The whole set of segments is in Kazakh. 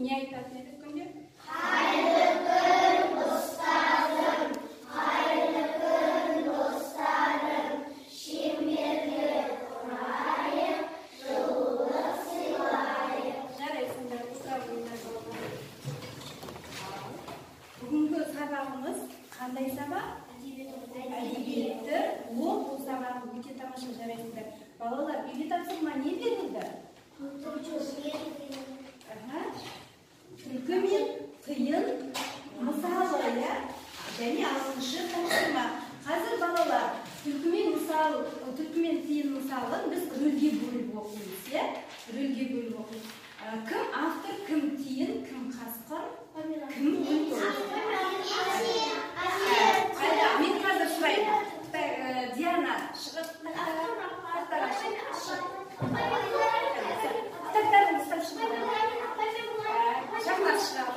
не айтатын едік күнде? Қайырлы күн, достарым, қайырлы күн, достарым, шемберлі құрайық, жылулық сыйлайық. Жарайсыңдар, ұстарыңдар болған. Бүгінгі сабағымыз қандай сабақ? Әдебиетті. Бұл сабағы өте тамаша, жарайсыңдар. Балалар, үйге тапсырма не берілді? Түлкі мен тиын мысалы, және алтыншы тапсырма. Қазір балалар, түлкі мен тиын мысалын біз рөлге бөліп оқимыз, рөлге бөліп оқимыз. Кім автор, кім тиын, кім қасқыр, кім түлкі? Мен қазір сұрайын. Диана, шығып, тақтарын ұстап шығып. Жақлар шығып.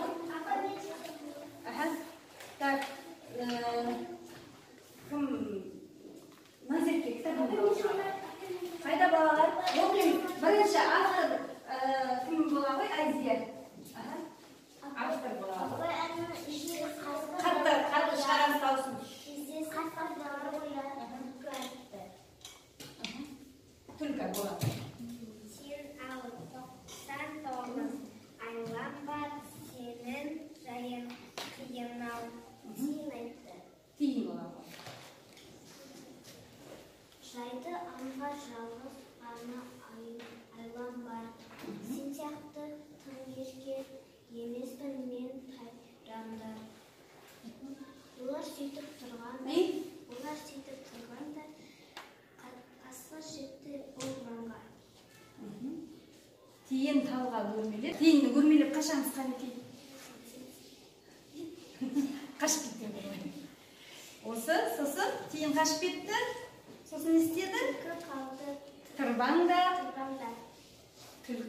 Так, кім? Назерке, кітабын оқиға. Қайда балалар? Оқиын. Бірінші автор кім бола ғой? Азия. Автор бола ғой. Қатты шығарамыз дауысын. Түлкі бола ғой. Сен алып 99 айлам бар, сенің жайың қиын-ау. Тиын айтты. Тиын бола ғой. Жайды аңға жалғыз ғана айлам бар. Сен сияқты тың ерке емеспін мен тайрамда. Олар сөйтіп тұрғанда қасқыр жетті ол маңға. Тиын талға өрмелеп. Тиынны өрмелеп қашан қысқан екен? Қашып кеткен ғой. Осы, сосын тиын қашып кетті. Сосын не істеді? Қалды. Тырбаңда.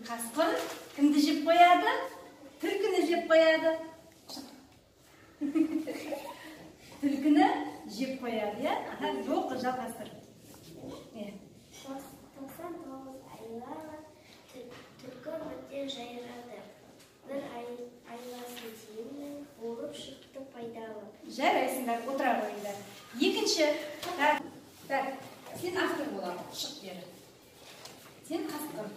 Қасқыр кімді жеп қояды? Түлкіні жеп қояды. Түлкіні жеп қояды, жоқ, жалғастыр. 99 айлалы түлкі бірден жайрады. Бір айласы тиынның болып шықты пайдалы. Жарайсыңдар, отыра қойыңдар. Екінші, сен автор боламын, шық бері. Сен қасқыр.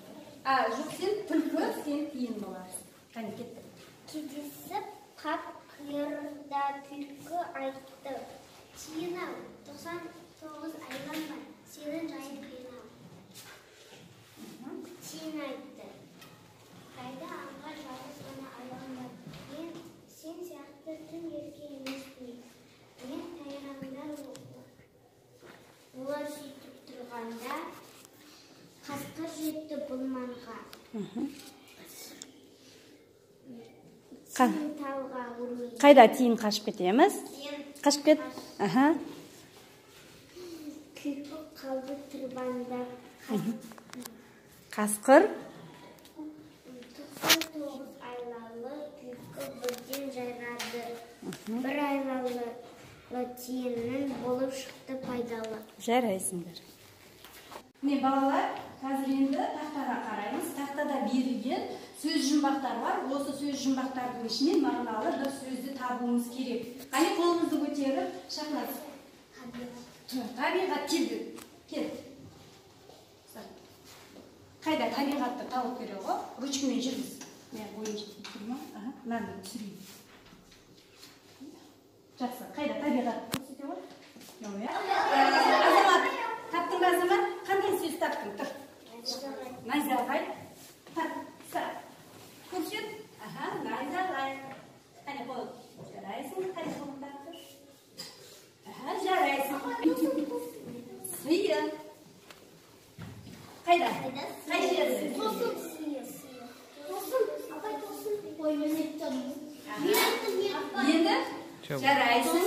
Жоқ, сен түлкі, сен тиын боласың. Қане, кеттім. Кездесіп қап қиырда түлкі айтты. Тиын-ау, 99 айлам бар, сенің жайың қиын-ау. Тиын айтты. Қайда аңға жалғыз ғана айлам бар. Мен сен сияқты тың ерке емеспін. Мен тайрамда. Олар сөйтіп тұрғанда қасқыр жетті бұл маңға. Тиын талға өрмелеп. Қайда тиын қашып кетеміз? Қашып кет. Түлкі қалды тырбаңда. Қасқыр. 99 айлалы түлкі бірден жайрады. Бір айлалы тиынның болып шықты пайдалы. Жарайсыңдар. Не балалар, қазір енді тақтаға қараймыз. Тақтада берілген сөз жұмбақтар бар. Осы сөз жұмбақтардың ішінен мағыналы бір сөзді табуымыз керек. Қане қолымызды көтеріп, шақырасыз. Табиғат келді. Кел. Қайда табиғатты тауып керек ғой? Ручкамен жүрміз. Мен ойын жетіп тұрма. Мынаны түсірейін. Жақсы. Қайда табиғатты көрсете ғой? Азамат, таптың ба Азамат? Қандай сөз таптың? Тұр. Найзағай. Көрсет. Найзағай. Қане қол. Жарайсың. Қане қолын таптыр. Жарайсың. Сыйы. Қайда? Қай жерде? Тосын сыйы. Тосын. Апай тосын. Ой, мен еттім. Енді жарайсың.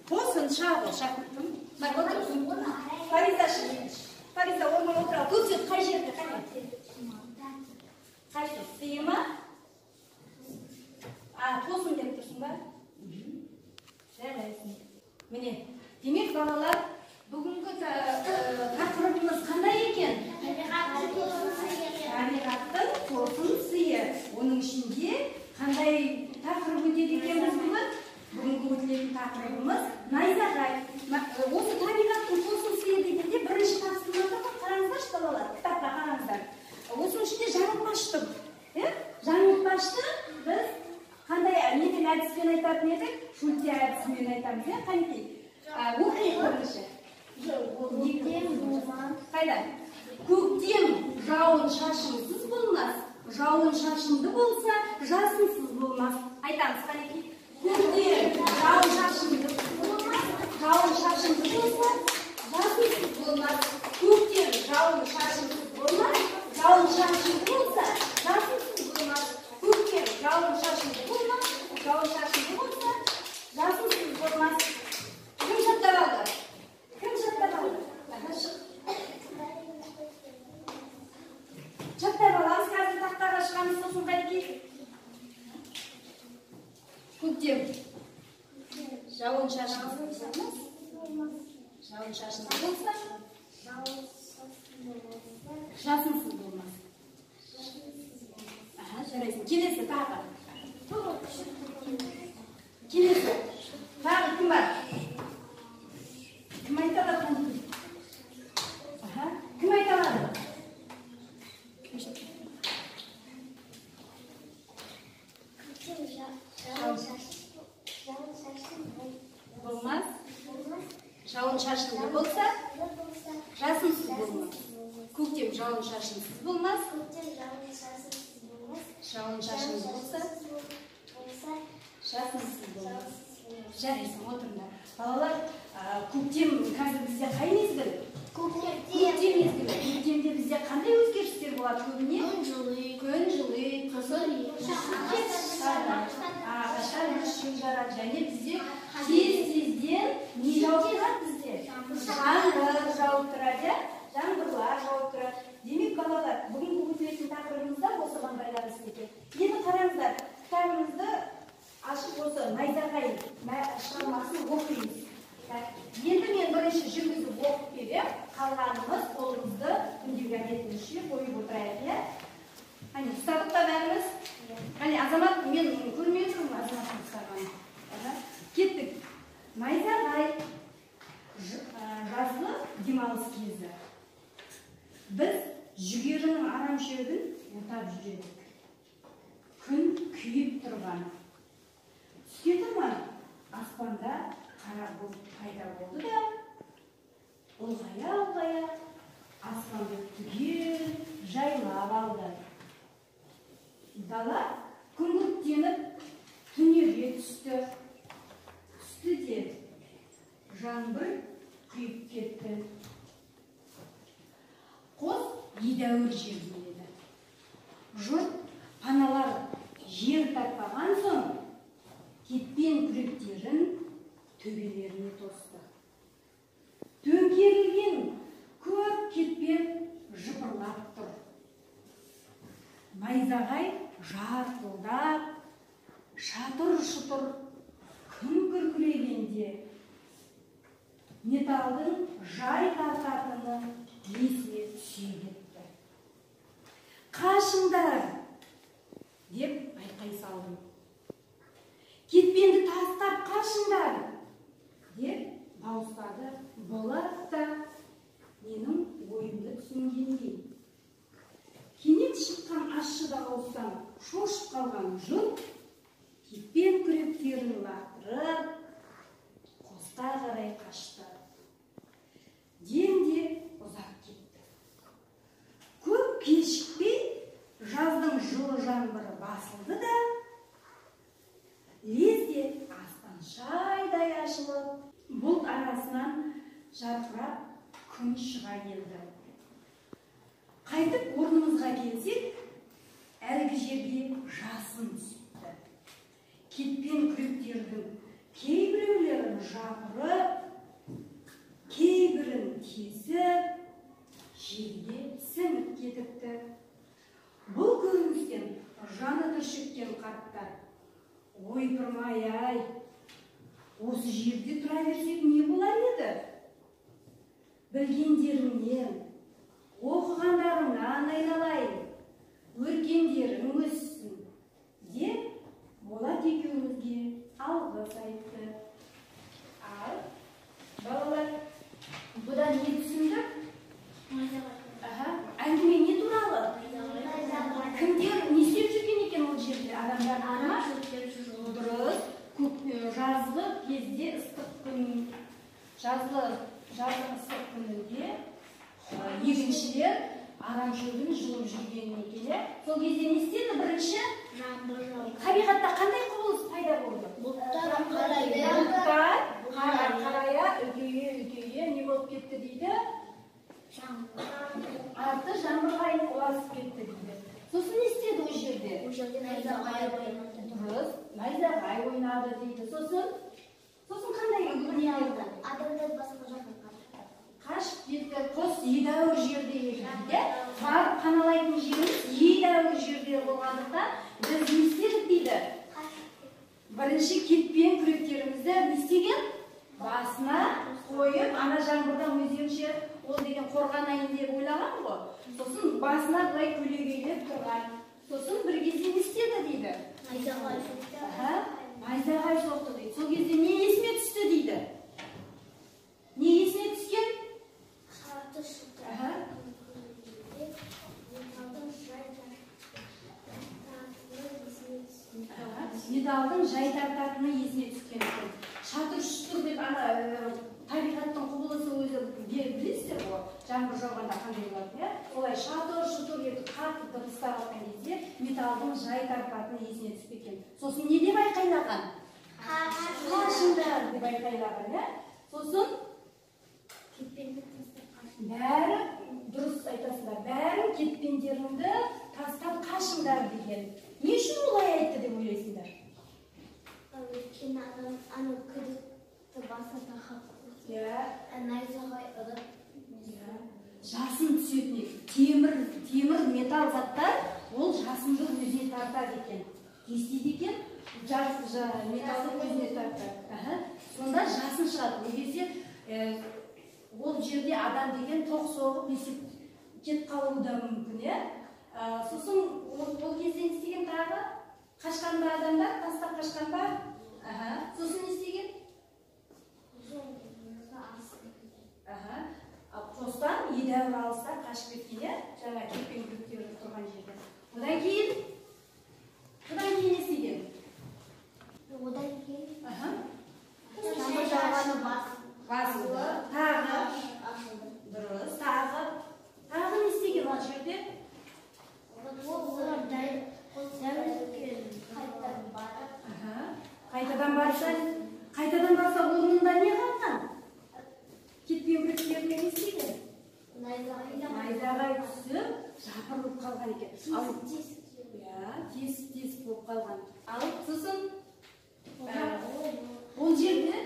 Тосын шағы шақырттым. Бар, отырсын. Фариза шығын. Фариза орнына отыра. Көрсет, қай жерде? Қай жерде? Сыйы ма? Тосын деп тұрсың ба? Жарайсың. Міне, демек балалар, бүгінгі тақырыбымыз қандай екен? Табиғаттың тосын сыйы. Оның ішінде сізмен айтамыз, қанекей. Оқи көріңізші. Қайда? Көктем жауын шашынсыз болмас, жауын шашынды болса, жасынсыз болмас. Айтамыз, қанекей. Көктем жауын шашынды болмас, жауын шашынды болса, жасынсыз болмас. Көктем жауын шашынсыз болмас, жауын шашынды болса, жасынсыз болмас. Көктем жауын шашынды болмас, жауын шашынды болса, жасынсыз болмас. Кім жаттап алды? Кім жаттап алды? Жаттап аламыз, қазір тақтаға шығамыз, сосын қайдеке. Көктем жауын шашынсыз болмас, жауын шашынды болса, жасынсыз болмас. Жарайсың. Келесі тағы. Келесі. Тағы кім бар? Кім айта алады? Кім айта алады? Болмас. Жауын шашынды болса, жасынсыз болмас. Көктем жауын шашынсыз болмас. Жауын шашынды болса, жасынсыз болмас. Жарайсың, отырыңдар. Балалар, көктем қазір бізде қай мезгіл? Көктем мезгілі. Көктемде бізде қандай өзгерістер болады көбіне? Күн жылы, ағаштар өсіп жарады. Және бізде тез-тезден не жауып тұрады бізде? Жаңбыр жауып тұрады, жаңбырлар жауып тұрады. Демек, балалар, бүгінгі өтілетін тақырыбымызда осыған байланысты екен. Енді қараңыздар, кітабымызды ашып осы найзағай шығармасын оқимыз. Енді мен бірінші жүргізіп оқып берем, қалғанымыз қолымызды күндегі әдетімізше қойып отырайық. Әне, ұстадық та бәріміз? Әне, Азамат, мен көрмей тұрмын Азаматтың ұстағанын. Кеттік. Найзағай жазғы демалыс кезі. Біз жүгерінің арам шөбін отап жүредік. Күн күйіп тұрған. Түске тұрмай, аспанда қара бұлт пайда болды да, ұлғая аспанды түгел жайлап алды. Дала күңгірттеніп түнеге түсті. Түсті де жаңбыр құйып кетті. Қос едәуір жерде еді. Жұрт паналар жер таппаған соң кетпен күректерін төбелеріне тосты. Төңкерілген көп кетпен жыпырлап тұр. Найзағай жарқылдап, шатыр-шұтыр күн күркірегенде металдың жай тартатыны есіне түсе кетті. Қашыңдар деп айқай салдым. Кетпенді тастап қашыңдар деп дауыстады. Болады да менің ойымды түсінгендей. Кенет шыққан ащы дауыстан шошып қалған жұрт кетпен күректерін лақтырып қосқа қарай қашты. Демде ұзап кетті. Көп кешікпей жаздың жылы жаңбыры басылды да лезде аспан шайдай ашылып, бұлт арасынан жарқырап күн шыға келді. Қайтып орнымызға келсек, әлгі жерге жасын түсті. Кетпен күректердің кейбіреулерін жапырып, кейбірін кесіп, жерге сіңіп кетіпті. Бұл көріністен жаны түршіккен қарттар: ойпырмай-ай, осы жерде тұра берсек не болар еді? Білгендеріңнен, оқығандарыңнан айналайын, өркендерің өссін деп Болат екеумізге алғыс айтты. Ал, балалар, бұдан не түсіндік? Әңгіме не туралы? Кімдер не істеп жүрген екен ол жерде? Адамдар дұрыс, жазғы кезде жазғы ыстық күнінде егіншілер арамшөбін жұлып жүргеннен келе. Сол кезде не істеді? Бірінші табиғатта қандай құбылыс пайда болды? Бұлттар қарая үлкейе не болып кетті дейді? Арты жаңбырға ұласып кетті дейді. Сосын не істеді ол жерде? Дұрыс, найзағай ойнады дейді. Сосын қандай адамдар басқа жаққа қашып кетті. Қос едәуір жерде еді. Барып паналайтын жеріміз едәуір жерде болғандықтан біз не істедік дейді? Бірінші кетпен күректерімізді не істеген? Басына қойып, ана жаңбырдан өздерінше ол деген қорғанайын деп ойлаған ғой. Сосын басына былай көлегейлеп тұрған. Сосын бір кезде не істеді дейді? Найзағай соқты дейді. Сол кезде не есіме түсті дейді? Не есіне түскен? Металдың жай тартатыны есіне түскен екен. Шатыр-шұтыр деп табиғаттың құбылысы өзі білесіздер ғой, жаңбыр жауғанда қандай болады. Олай шатыр-шұтыр етіп қатты дыбыстар алған кезде металдың жай тартатыны есіне түсіп кеткен. Сосын не деп айқайлаған? Қашыңдар деп айқайлаған. Сосын бәрі дұрыс айтасыңдар. Бәрі кетпендеріңді тастап қашыңдар деген. Не үшін олай айтты деп ойлайсыңдар? Жасын түсетін. Темір металл заттар ол жасынды өзіне тартады екен. Естиді екен? Металды өзіне тартады. Сонда жасын шығады. Ол кезде ол жерде адам деген тоқ соғып есіп кет қалуы да мүмкін. Сосын ол кезде істеген тағы қашқан ба адамдар, тастап қашқан ба? Сосын істеген? Қостан едәуір алыстан қашып кеткен, жаңа кетпен күректері тұрған жерде. Одан кейін не істеген? Одан кейін басылды. Тағы дұрыс. Тағы не істеген ол жерде? Қайтадан барса орнында не қалған? Кетпен күректеріне не істеген? Найзағай түсіп, жапырылып қалған екен. Тесіп болып қалған. Ал сосын ол жерде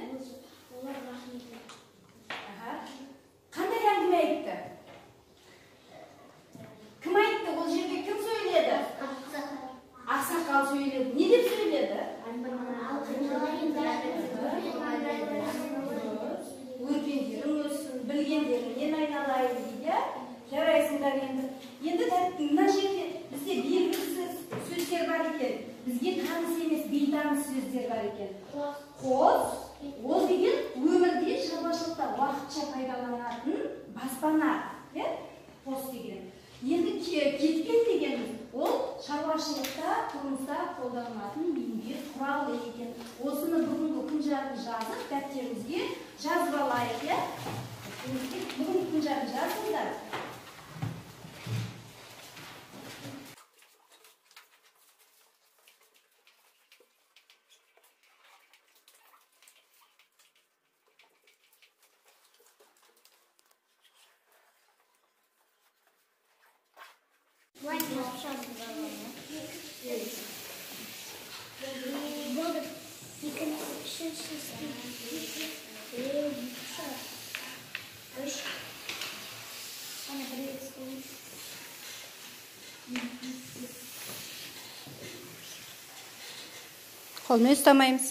қандай әңгіме айтты? Кім айтты? Ол жерде кім сөйледі? Ақсақал сөйледі. Не деп сөйледі? Өркендерің өссін, білгендеріңнен айналайын дейді. Жарайсыңдар енді. Енді мына жерде бізде белгілі сөздер бар екен. Бізге таныс емес, бейтаныс сөздер бар екен. Қос, ол деген өмірде шаруашылықта уақытша пайдаланатын баспана. Қос деген. Енді кетпен дегеніміз, ол шаруашылықта, тұрмыста қолданылатын еңбек құралы екен. Осыны бүгінгі күн жағын жазып, дәптерімізге жазып алайық. Бүгінгі күн жағын жазыңдар. Қолмен ұстамаймыз.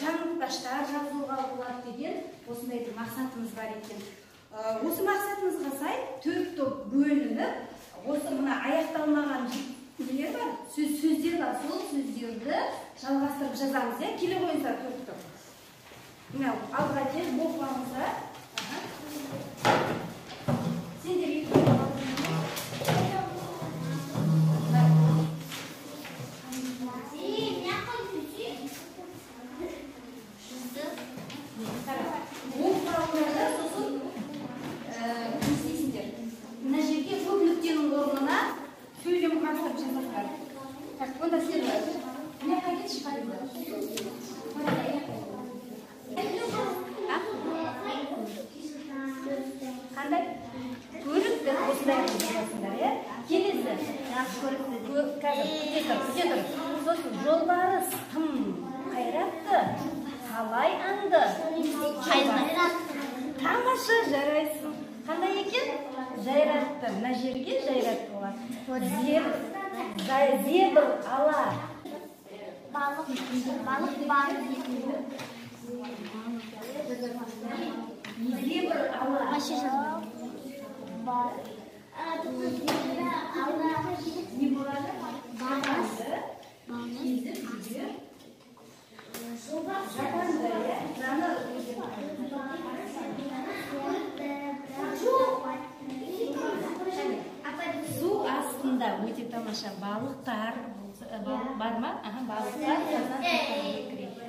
жаңылтпаштар жазуға болады деген осындай бір мақсатымыз бар екен. Осы мақсатымызға сай 4 топ бөлініп, осы мына аяқталмаған нелер бар, сөздер бар, сол сөздерді жалғастырып жазамыз. Келе қойыңыздар 4 топ. Мына алдыға кел, оқығаныңыздар. Сендер екі топ қандай? Көрікті осындай жазасыңдар, келесі. Жақсы көрікті. Қазір күте тұр. Сосын жолбарыс тым қайратты, талай аңды. Тамаша, жарайсың. Қандай екен? Жайратты. Мына жерге жайратты болады. Зебр ала. Балық бар. Зебр ала. Не болады? Бағасы. Кезіп жүре. Жатанды, жаны су астында өте тамаша балықтар бар ма? Балықтар.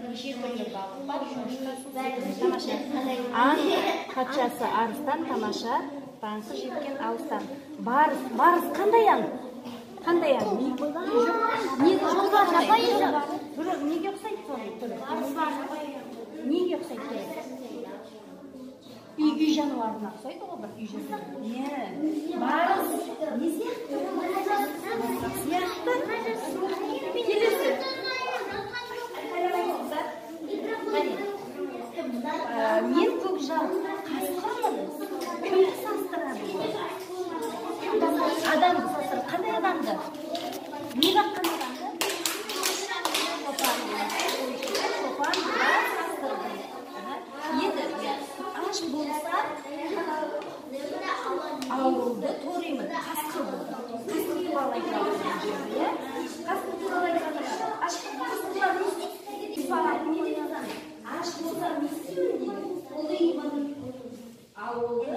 Неше түрлі балық бар, шошқа, тамаша. Аң патшасы арыстан, тамаша, баңсы жеткен алыстан. Барыс қандай аң? Қандай аң? Неге ұқсайды соны? Неге ұқсайды? Үй жануарына ұқсайды ғой, бір үй жануарына. Барыс не сияқты? Келесі. Мен көкжал қасқырмын, кімді састырады? Адамды састырады. Қандай адамды? Не баққан адамды? Шопан састырды. Еді, аш болса, ауылды торимын, қасқыр болды. Қасқыр туралы айтады. Қасқыр туралы айтады. Қасқырлар не дейді? Аш болса не істеймін дейді? Торимын. Ауылды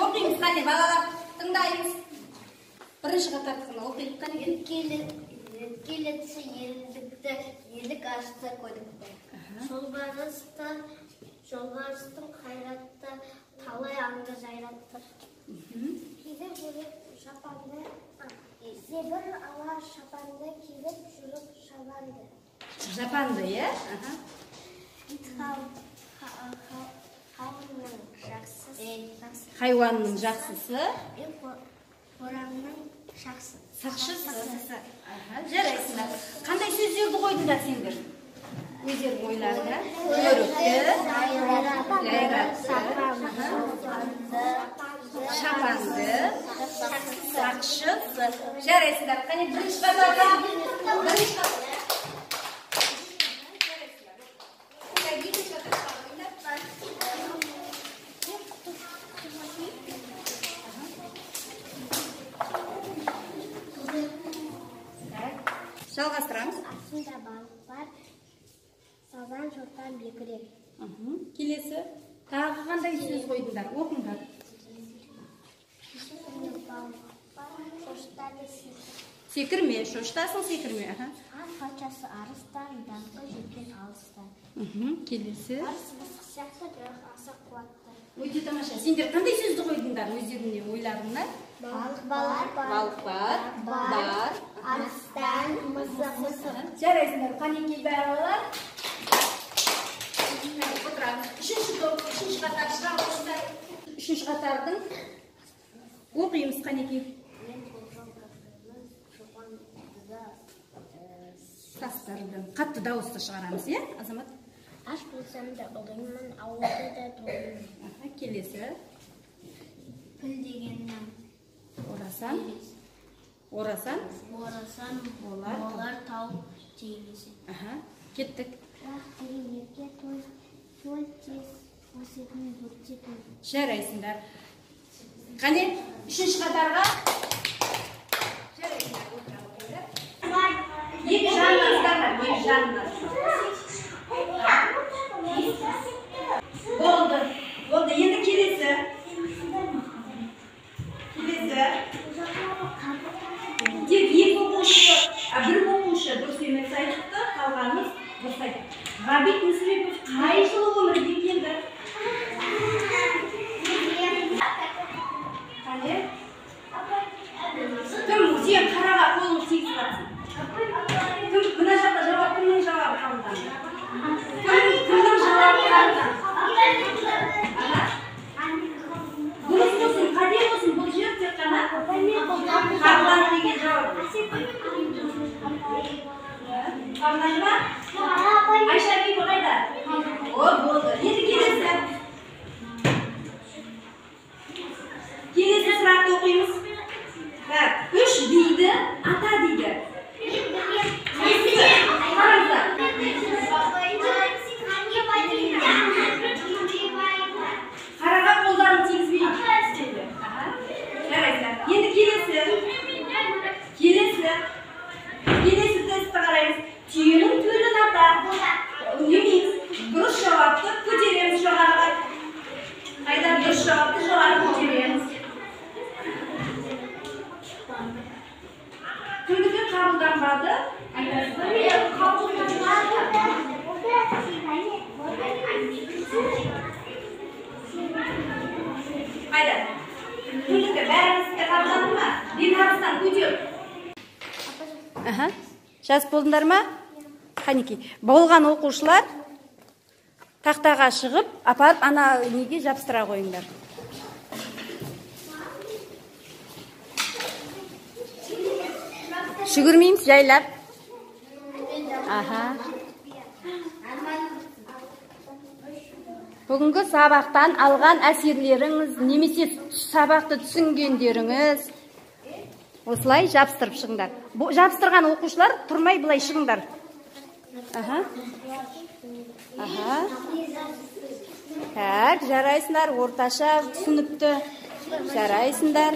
оқыңыз, қане балалар, тыңдайыңыз. Бірінші қатарлықны оқиық, қане. Еркелетші елдікті, елік ашты көдікті. Жолбарыстың қайратты, талай аңды жайратты. Кейдер жүріп шапанды, зебір ала шапанды, кейдер жүріп шабанды. Жапанды, е? Ит қауын Хайуанның жақсысы. Боранның жақсысы. Сақшысы. Жарайсыңдар. Қандай сөздерді қойдыңдар сендер? Өздерің ойларыңа. Көрікті, шапанды, сақшысы. Жарайсыңдар. Қане бірінші қатарға. Жалғастырамыз. Астында балық бар, сазан жұрттан бекірек. Келесі. Тағы қандай сөз қойдыңдар? Оқыңдар. Секірме, шоштасың секірме. Ат патшасы арыстан, даңқы жеткен алыстан. Келесі. Арыс мысық сияқты, бірақ аса қуатты. Өте тамаша. Сендер қандай сөзді қойдыңдар өздеріне ойларыңа? Балық бар. Арыстан, мысық. Жарайсыңдар. Қанекей балалар. Отырамыз. Үшінші қатар шыға осындай. Үшінші қатардың оқимыз Қанекей. Састардың. Қатты дауысты шығарамыз, е, Азамат? Аш болсам да ұлыңмын, ауылды да толымын. Келесі. Піл дегеннен Орасан. орасан Болар тау тегесі. Кеттік. Бірақ деген ерке той тез өсетін бөктетін. Жарайсыңдар. Қане, үшінші қатарға. Жарайсыңдар. Екі жаныңыздар. Болды. Енді келесі. Тек екі оқушы, бір оқушы дұрыс емес айтыпты, қалғанымыз дұрыс айтты. Ғабит Мүсірепов қай жылы өмірге келді? Қане? Кім сен қараға қолын тигізіп жатсың? Кім мына жақта жауап, кімнің жауабы қабылданды? Кімнің жауабы қабылданды? Дұрыс болсын, қате болсын, бұл жер тек қана қабылданды деген жауап. Қабылданды ма? Айша бибі қайда? О, болды. Енді келесі. Келесі сұрақты оқимыз. Үш дейді, ата дейді. Қараңыздар. Қараға қолдарын тигізбейді. Жарайсыздар. Енді келесі тестті қараймыз. Түйенің төлін ата. Үндемейміз. Дұрыс жауапты көтереміз жоғарыға. Қайда дұрыс жауапты жоғары көтереміз. Кімдікі қабылданбады? Қайда? Кімдікі бәріңізге қабылданды ма? Бетарыстан көтер. Жазып болдыңдар ма? Қанекей. Болған оқушылар тақтаға шығып, апарып ана неге жабыстыра қойыңдар. Жүгірмейміз, жайлап. Бүгінгі сабақтан алған әсерлеріңіз, немесе сабақты түсінгендеріңіз, осылай жабыстырып шығыңдар. Жабыстырған оқушылар тұрмай бұлай шығыңдар. Так, жарайсыңдар, орташа түсінікті. Жарайсыңдар.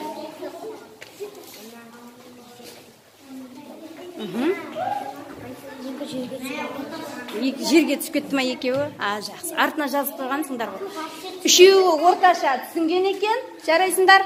Жерге түсіп кетті ма екеуі? Жақсы. Артына жазып қойғансыңдар ғой. Үшеуі орташа түсінген екен. Жарайсыңдар.